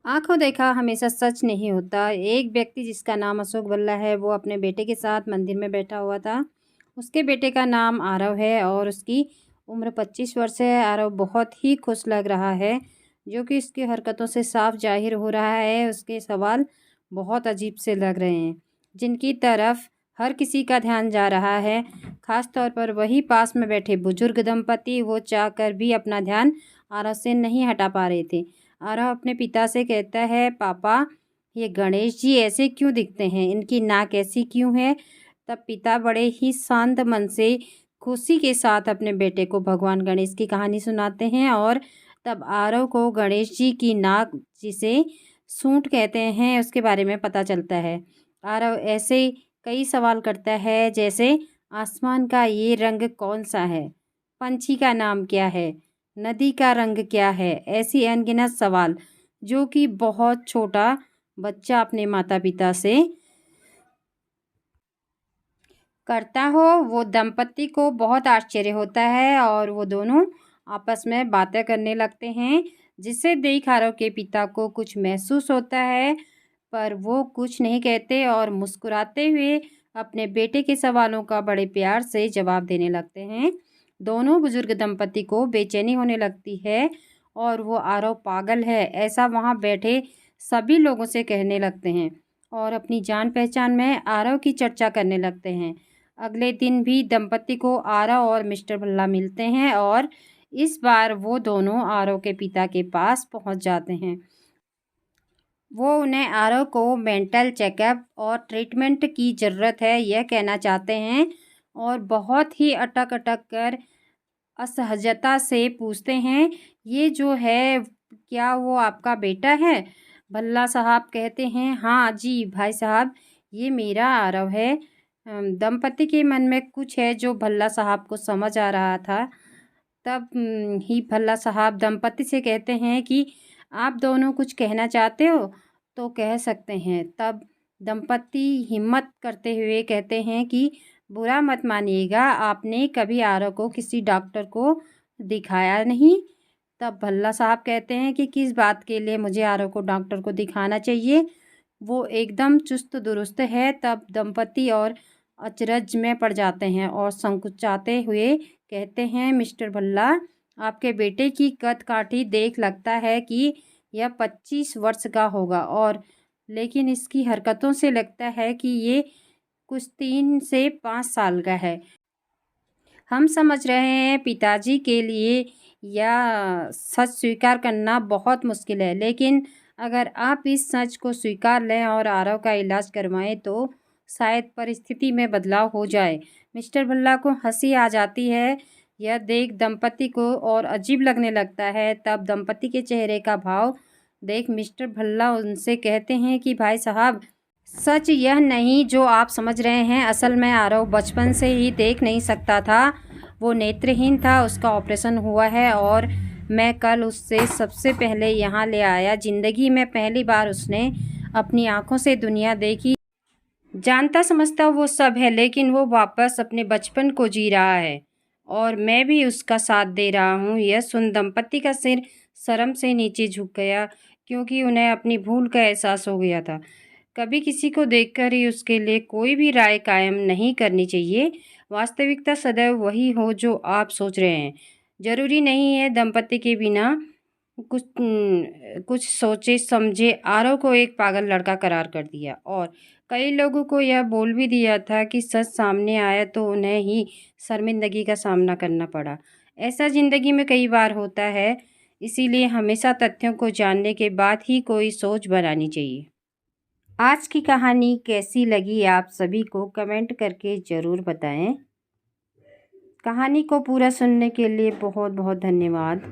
आँखों देखा हमेशा सच नहीं होता। एक व्यक्ति जिसका नाम अशोक भल्ला है, वो अपने बेटे के साथ मंदिर में बैठा हुआ था। उसके बेटे का नाम आरव है और उसकी उम्र 25 वर्ष है। आरव बहुत ही खुश लग रहा है, जो कि उसकी हरकतों से साफ जाहिर हो रहा है। उसके सवाल बहुत अजीब से लग रहे हैं, जिनकी तरफ हर किसी का ध्यान जा रहा है, खास तौर पर वही पास में बैठे बुजुर्ग दंपति। वो चाहकर भी अपना ध्यान आरव से नहीं हटा पा रहे थे। आरव अपने पिता से कहता है, पापा, ये गणेश जी ऐसे क्यों दिखते हैं? इनकी नाक ऐसी क्यों है? तब पिता बड़े ही शांत मन से खुशी के साथ अपने बेटे को भगवान गणेश की कहानी सुनाते हैं। और तब आरव को गणेश जी की नाक, जिसे सूंड कहते हैं, उसके बारे में पता चलता है। आरव ऐसे कई सवाल करता है, जैसे आसमान का ये रंग कौन सा है, पंछी का नाम क्या है, नदी का रंग क्या है। ऐसी अनगिनत सवाल जो कि बहुत छोटा बच्चा अपने माता पिता से करता हो। वो दंपति को बहुत आश्चर्य होता है और वो दोनों आपस में बातें करने लगते हैं, जिसे देख आरव के पिता को कुछ महसूस होता है, पर वो कुछ नहीं कहते और मुस्कुराते हुए अपने बेटे के सवालों का बड़े प्यार से जवाब देने लगते हैं। दोनों बुजुर्ग दंपति को बेचैनी होने लगती है और वो आरव पागल है ऐसा वहाँ बैठे सभी लोगों से कहने लगते हैं और अपनी जान पहचान में आरव की चर्चा करने लगते हैं। अगले दिन भी दंपति को आरव और मिस्टर भल्ला मिलते हैं और इस बार वो दोनों आरव के पिता के पास पहुंच जाते हैं। वो उन्हें आरव को मेंटल चेकअप और ट्रीटमेंट की ज़रूरत है यह कहना चाहते हैं और बहुत ही अटक अटक कर असहजता से पूछते हैं, ये जो है क्या वो आपका बेटा है? भल्ला साहब कहते हैं, हाँ जी भाई साहब, ये मेरा आरव है। दंपति के मन में कुछ है जो भल्ला साहब को समझ आ रहा था। तब ही भल्ला साहब दंपति से कहते हैं कि आप दोनों कुछ कहना चाहते हो तो कह सकते हैं। तब दंपति हिम्मत करते हुए कहते हैं कि बुरा मत मानिएगा, आपने कभी आरव को किसी डॉक्टर को दिखाया नहीं। तब भल्ला साहब कहते हैं कि किस बात के लिए मुझे आरव को डॉक्टर को दिखाना चाहिए, वो एकदम चुस्त दुरुस्त है। तब दंपति और अचरज में पड़ जाते हैं और संकुचाते हुए कहते हैं, मिस्टर भल्ला, आपके बेटे की कद काठी देख लगता है कि यह 25 वर्ष का होगा, और लेकिन इसकी हरकतों से लगता है कि ये कुछ 3 से 5 साल का है। हम समझ रहे हैं पिताजी के लिए यह सच स्वीकार करना बहुत मुश्किल है, लेकिन अगर आप इस सच को स्वीकार लें और आरव का इलाज करवाएं तो शायद परिस्थिति में बदलाव हो जाए। मिस्टर भल्ला को हंसी आ जाती है। यह देख दंपति को और अजीब लगने लगता है। तब दंपति के चेहरे का भाव देख मिस्टर भल्ला उनसे कहते हैं कि भाई साहब, सच यह नहीं जो आप समझ रहे हैं। असल में आरव बचपन से ही देख नहीं सकता था, वो नेत्रहीन था। उसका ऑपरेशन हुआ है और मैं कल उससे सबसे पहले यहाँ ले आया। ज़िंदगी में पहली बार उसने अपनी आँखों से दुनिया देखी। जानता समझता वो सब है, लेकिन वो वापस अपने बचपन को जी रहा है और मैं भी उसका साथ दे रहा हूँ। यह सुन दंपति का सिर शर्म से नीचे झुक गया, क्योंकि उन्हें अपनी भूल का एहसास हो गया था। कभी किसी को देखकर ही उसके लिए कोई भी राय कायम नहीं करनी चाहिए। वास्तविकता सदैव वही हो जो आप सोच रहे हैं। जरूरी नहीं है दंपति के बिना कुछ सोचे समझे आरव को एक पागल लड़का करार कर दिया, और कई लोगों को यह बोल भी दिया था कि सच सामने आया तो उन्हें ही शर्मिंदगी का सामना करना पड़ा। ऐसा ज़िंदगी में कई बार होता है, इसीलिए हमेशा तथ्यों को जानने के बाद ही कोई सोच बनानी चाहिए। आज की कहानी कैसी लगी आप सभी को कमेंट करके ज़रूर बताएं। कहानी को पूरा सुनने के लिए बहुत बहुत धन्यवाद।